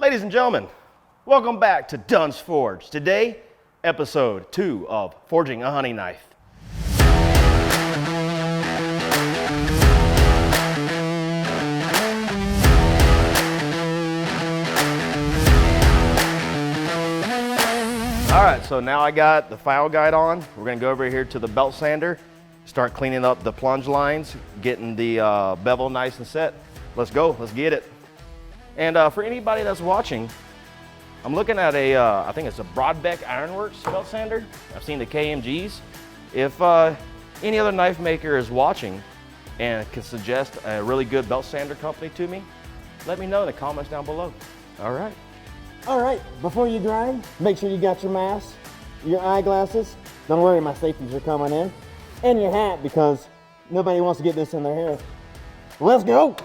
Ladies and gentlemen, welcome back to Dunn's Forge. Today, episode 2 of Forging a Hunting Knife. All right, so now I got the file guide on. We're gonna go over here to the belt sander, start cleaning up the plunge lines, getting the bevel nice and set. Let's go, let's get it. And for anybody that's watching, I'm looking at I think it's a Broadbeck Ironworks belt sander. I've seen the KMGs. If any other knife maker is watching and can suggest a really good belt sander company to me, let me know in the comments down below. All right. All right, before you grind, make sure you got your mask, your eyeglasses. Don't worry, my safeties are coming in. And your hat, because nobody wants to get this in their hair. Let's go.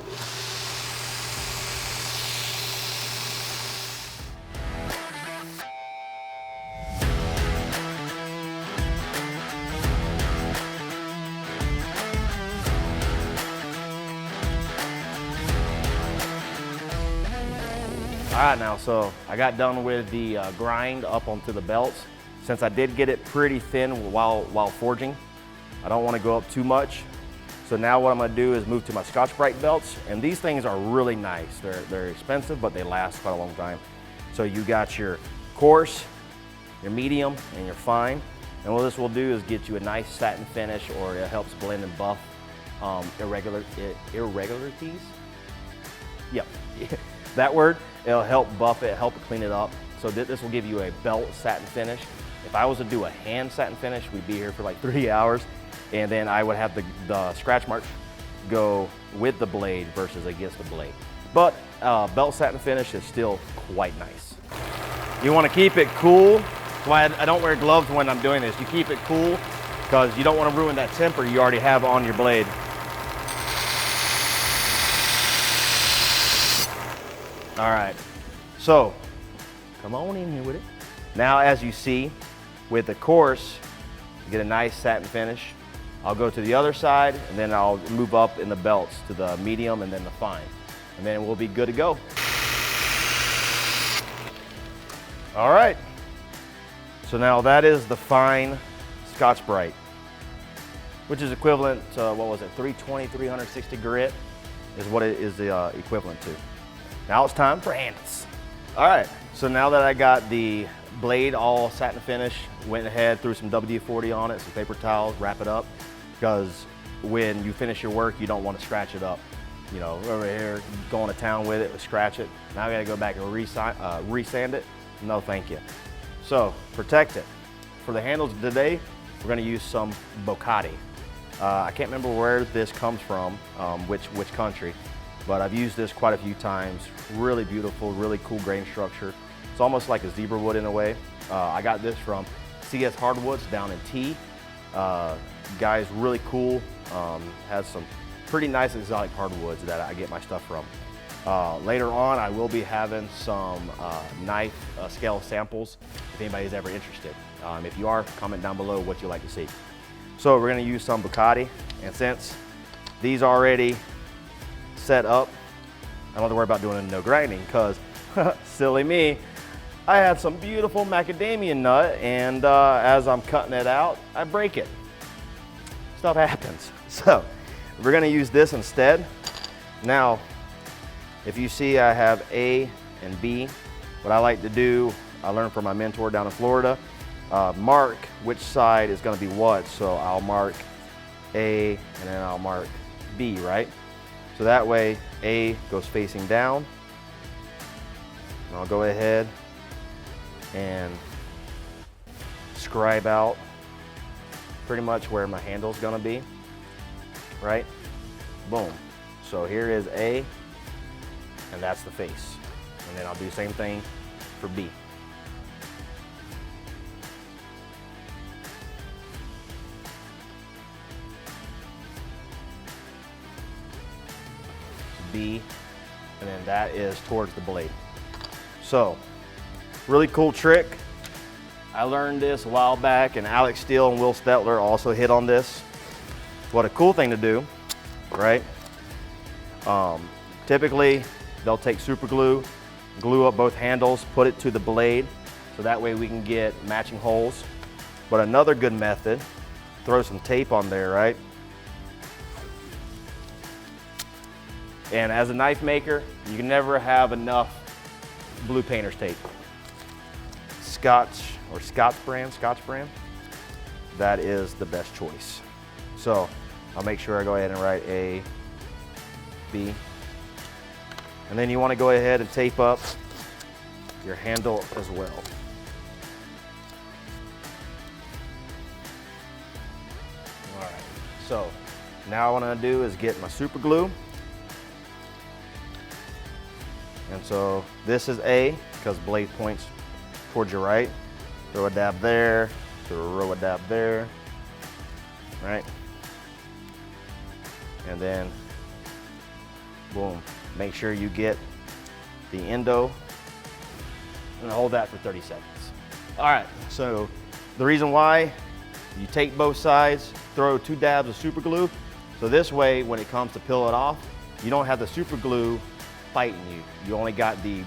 All right, now, so I got done with the grind up onto the belts. Since I did get it pretty thin while forging, I don't want to go up too much. So now what I'm going to do is move to my Scotch-Brite belts, and these things are really nice. They're expensive, but they last quite a long time. So you got your coarse, your medium, and your fine. And what this will do is get you a nice satin finish, or it helps blend and buff irregularities. Yep, that word. It'll help buff it, help it clean it up. So this will give you a belt satin finish. If I was to do a hand satin finish, we'd be here for like 3 hours, and then I would have the scratch marks go with the blade versus against the blade. But belt satin finish is still quite nice. You want to keep it cool. That's why I don't wear gloves when I'm doing this. You keep it cool because you don't want to ruin that temper you already have on your blade. All right, so come on in here with it. Now, as you see, with the coarse, you get a nice satin finish. I'll go to the other side, and then I'll move up in the belts to the medium and then the fine. And then we'll be good to go. All right, so now that is the fine Scotch-Brite, which is equivalent to, what was it, 320, 360 grit is what it is the equivalent to. Now it's time for handles. All right, so now that I got the blade all satin finish, went ahead, threw some WD-40 on it, some paper towels, wrap it up, because when you finish your work, you don't want to scratch it up. You know, over here, going to town with it, scratch it. Now I gotta go back and resand it. No, thank you. So, protect it. For the handles today, we're gonna use some Bocati. I can't remember where this comes from, which country, but I've used this quite a few times. Really beautiful, really cool grain structure. It's almost like a zebra wood in a way. I got this from CS Hardwoods down in T. Guy's really cool, has some pretty nice exotic hardwoods that I get my stuff from. Later on, I will be having some knife scale samples if anybody's ever interested. If you are, comment down below what you'd like to see. So we're gonna use some Bocati, and since these are already set up, I don't have to worry about doing no grinding, because silly me, I had some beautiful macadamia nut, and as I'm cutting it out, I break it. Stuff happens. So we're gonna use this instead. Now, if you see I have A and B, what I like to do, I learned from my mentor down in Florida, mark which side is gonna be what. So I'll mark A and then I'll mark B, right? So that way A goes facing down. And I'll go ahead and scribe out pretty much where my handle's gonna be, right? Boom. So here is A, and that's the face. And then I'll do the same thing for B. B, and then that is towards the blade. So, really cool trick. I learned this a while back, and Alex Steele and Will Stetler also hit on this. What a cool thing to do, right? Typically, they'll take super glue glue up both handles, put it to the blade, so that way we can get matching holes. But another good method, throw some tape on there, right? And as a knife maker, you can never have enough blue painter's tape. Scotch brand, that is the best choice. So I'll make sure I go ahead and write A, B. And then you want to go ahead and tape up your handle as well. All right, so now what I'm gonna do is get my super glue. And so this is A, because blade points towards your right. Throw a dab there, throw a dab there, right? And then, boom. Make sure you get the endo and hold that for 30 seconds. All right, so the reason why, you take both sides, throw 2 dabs of super glue, so this way when it comes to peel it off, you don't have the super glue fighting you. You only got the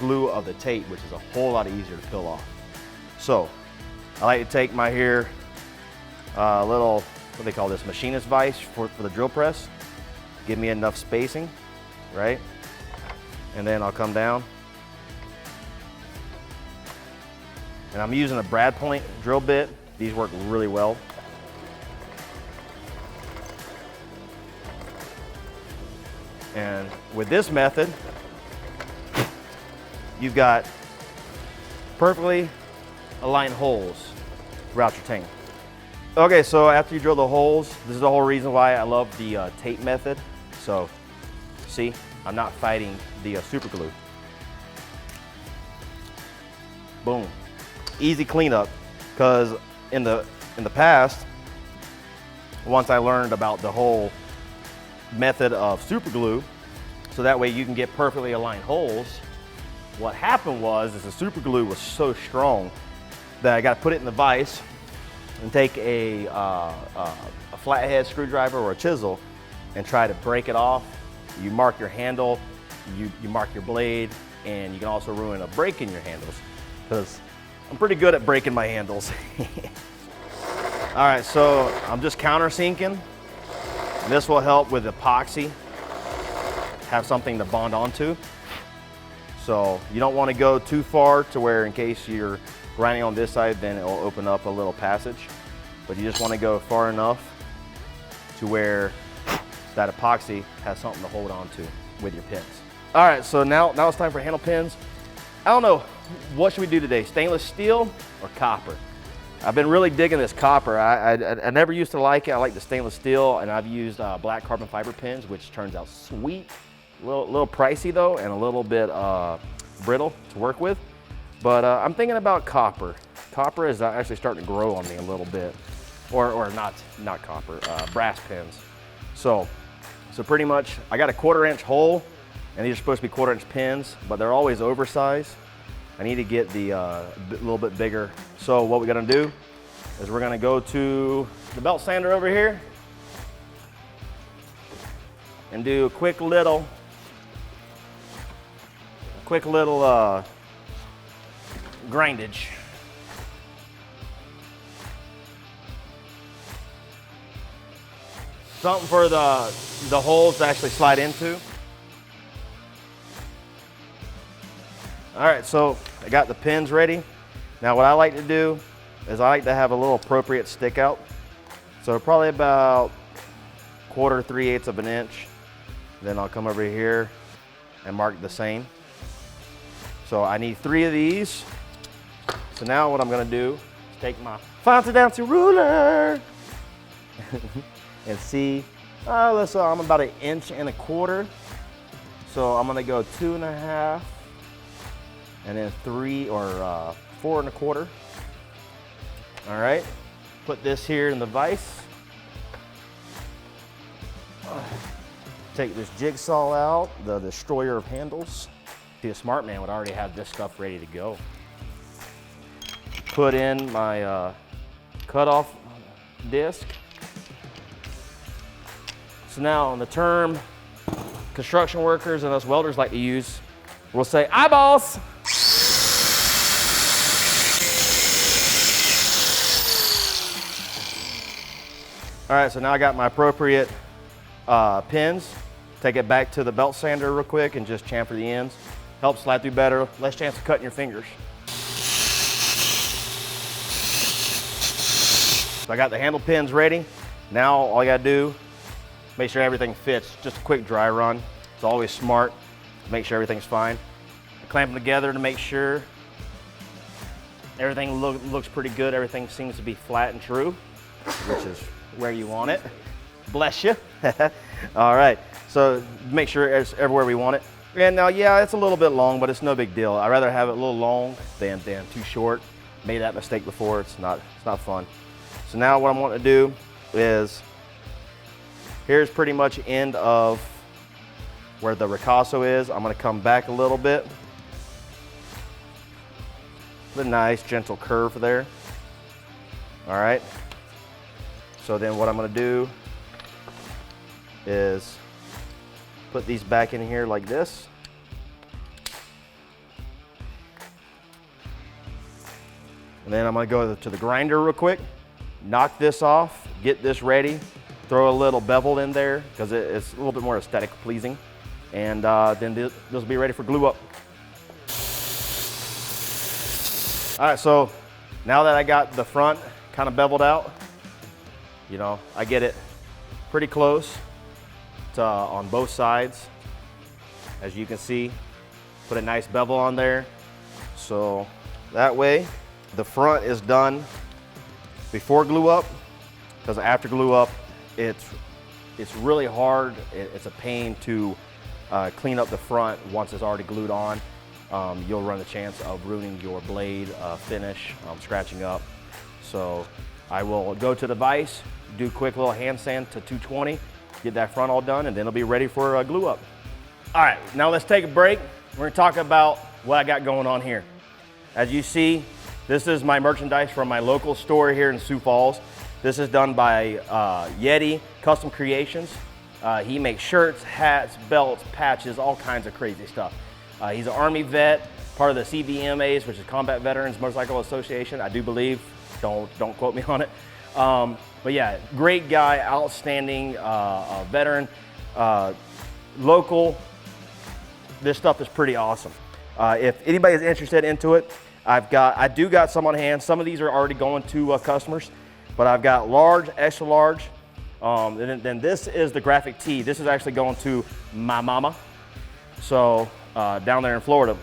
glue of the tape, which is a whole lot easier to peel off. So I like to take my little, what do they call this, machinist vise for the drill press. Give me enough spacing, right? And then I'll come down. And I'm using a brad point drill bit. These work really well. And with this method, you've got perfectly aligned holes throughout your tank. Okay, so after you drill the holes, this is the whole reason why I love the tape method. So, see, I'm not fighting the super glue. Boom, easy cleanup. Because in the past, once I learned about the whole method of super glue, so that way you can get perfectly aligned holes, what happened was the super glue was so strong that I got to put it in the vise and take a flathead screwdriver or a chisel and try to break it off. You mark your handle, you mark your blade, and you can also ruin a break in your handles, because I'm pretty good at breaking my handles. All right, so I'm just countersinking. This will help with epoxy, have something to bond onto. So you don't want to go too far to where in case you're grinding on this side, then it will open up a little passage. But you just want to go far enough to where that epoxy has something to hold on to with your pins. All right, so now it's time for handle pins. I don't know, what should we do today? Stainless steel or copper? I've been really digging this copper. I never used to like it. I like the stainless steel, and I've used black carbon fiber pins, which turns out sweet. A little pricey though, and a little bit brittle to work with. But I'm thinking about copper. Copper is actually starting to grow on me a little bit. Or not copper, brass pins. So pretty much, I got a 1/4 inch hole, and these are supposed to be 1/4 inch pins, but they're always oversized. I need to get the little bit bigger. So what we're gonna do is we're gonna go to the belt sander over here and do a quick little grindage. Something for the holes to actually slide into. All right, so I got the pins ready. Now what I like to do is I like to have a little appropriate stick out. So probably about 1/4, 3/8 of an inch. Then I'll come over here and mark the same. So I need 3 of these. So now what I'm gonna do is take my fancy dancy ruler and see, so I'm about 1 1/4 inches. So I'm gonna go 2.5, and then 3 or 4 1/4. All right, put this here in the vise. Take this jigsaw out, the destroyer of handles. See, a smart man would already have this stuff ready to go. Put in my cutoff disc. So now on the term construction workers and us welders like to use, we'll say eyeballs. All right, so now I got my appropriate pins. Take it back to the belt sander real quick and just chamfer the ends. Helps slide through better, less chance of cutting your fingers. So I got the handle pins ready. Now all I gotta do, make sure everything fits. Just a quick dry run. It's always smart to make sure everything's fine. I clamp them together to make sure everything looks pretty good. Everything seems to be flat and true, which is where you want it. Bless you. All right, so make sure it's everywhere we want it. And now, yeah, it's a little bit long, but it's no big deal. I'd rather have it a little long than too short. Made that mistake before, it's not fun. So now what I'm wanting to do is, here's pretty much end of where the ricasso is. I'm gonna come back a little bit. Put a nice gentle curve there. All right. So then what I'm gonna do is put these back in here like this. And then I'm gonna go to the grinder real quick, knock this off, get this ready, throw a little bevel in there because it's a little bit more aesthetic pleasing. And then this will be ready for glue up. All right, so now that I got the front kind of beveled out, you know, I get it pretty close to, on both sides. As you can see, put a nice bevel on there. So that way, the front is done before glue up, because after glue up, it's really hard. It's a pain to clean up the front once it's already glued on. You'll run the chance of ruining your blade finish, scratching up. So I will go to the vise, do a quick little hand sand to 220, get that front all done, and then it'll be ready for glue up. All right, now let's take a break. We're gonna talk about what I got going on here. As you see, this is my merchandise from my local store here in Sioux Falls. This is done by Yeti Custom Creations. He makes shirts, hats, belts, patches, all kinds of crazy stuff. He's an Army vet, part of the CVMAs, which is Combat Veterans Motorcycle Association, I do believe. Don't quote me on it. But yeah, great guy, outstanding veteran, local. This stuff is pretty awesome. If anybody is interested into it, I do got some on hand. Some of these are already going to customers, but I've got large, extra large. Then this is the graphic tee. This is actually going to my mama. So down there in Florida,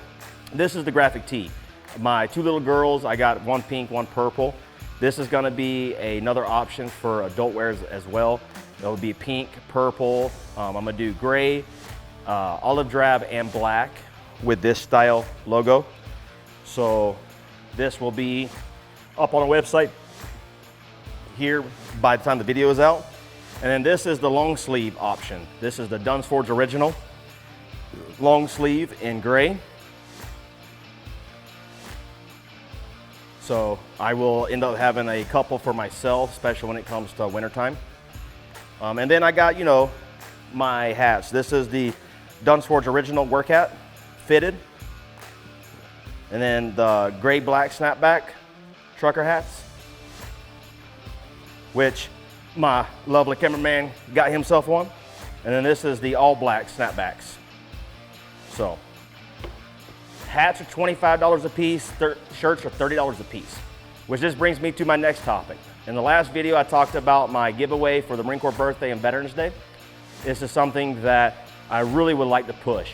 this is the graphic tee. My two little girls, I got one pink, one purple. This is gonna be another option for adult wears as well. It'll be pink, purple. I'm gonna do gray, olive drab, and black with this style logo. So this will be up on the website here by the time the video is out. And then this is the long sleeve option. This is the Duns Forge Original long sleeve in gray. So I will end up having a couple for myself, especially when it comes to wintertime. And then I got, you know, my hats. This is the Duns Forge Original work hat, fitted. And then the gray black snapback trucker hats, which my lovely cameraman got himself one. And then this is the all black snapbacks. So hats are $25 a piece, shirts are $30 a piece, which just brings me to my next topic. In the last video, I talked about my giveaway for the Marine Corps birthday and Veterans Day. This is something that I really would like to push.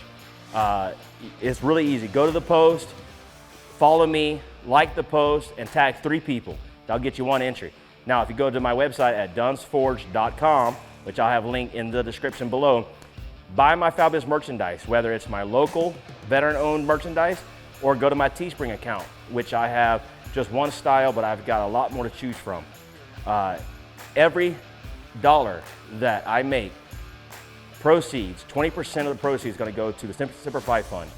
It's really easy. Go to the post, follow me, like the post, and tag 3 people. That'll get you 1 entry. Now, if you go to my website at dunsforge.com, which I'll have linked in the description below, buy my fabulous merchandise, whether it's my local veteran-owned merchandise or go to my Teespring account, which I have just one style, but I've got a lot more to choose from. Every dollar that I make, proceeds, 20% of the proceeds is gonna go to the Semper Fi Fund.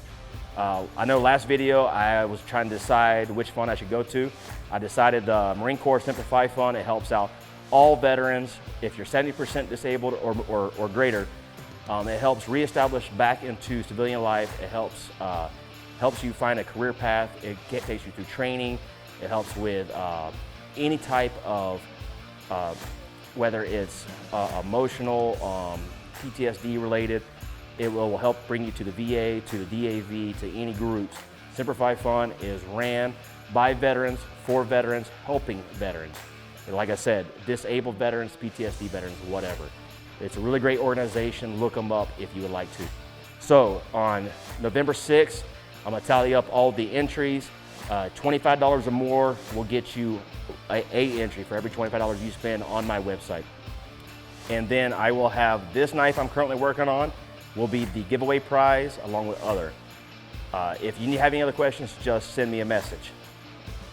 I know last video I was trying to decide which fund I should go to. I decided the Marine Corps Semper Fi Fund. It helps out all veterans. If you're 70% disabled or greater, It helps reestablish back into civilian life. It helps you find a career path. It takes you through training. It helps with any type of, whether it's emotional, PTSD related. It will help bring you to the VA, to the DAV, to any groups. Simplify Fun is ran by veterans, for veterans, helping veterans. And like I said, disabled veterans, PTSD veterans, whatever. It's a really great organization. Look them up if you would like to. So on November 6th, I'm gonna tally up all the entries. $25 or more will get you a entry for every $25 you spend on my website. And then I will have this knife I'm currently working on will be the giveaway prize along with other. If you have any other questions, just send me a message.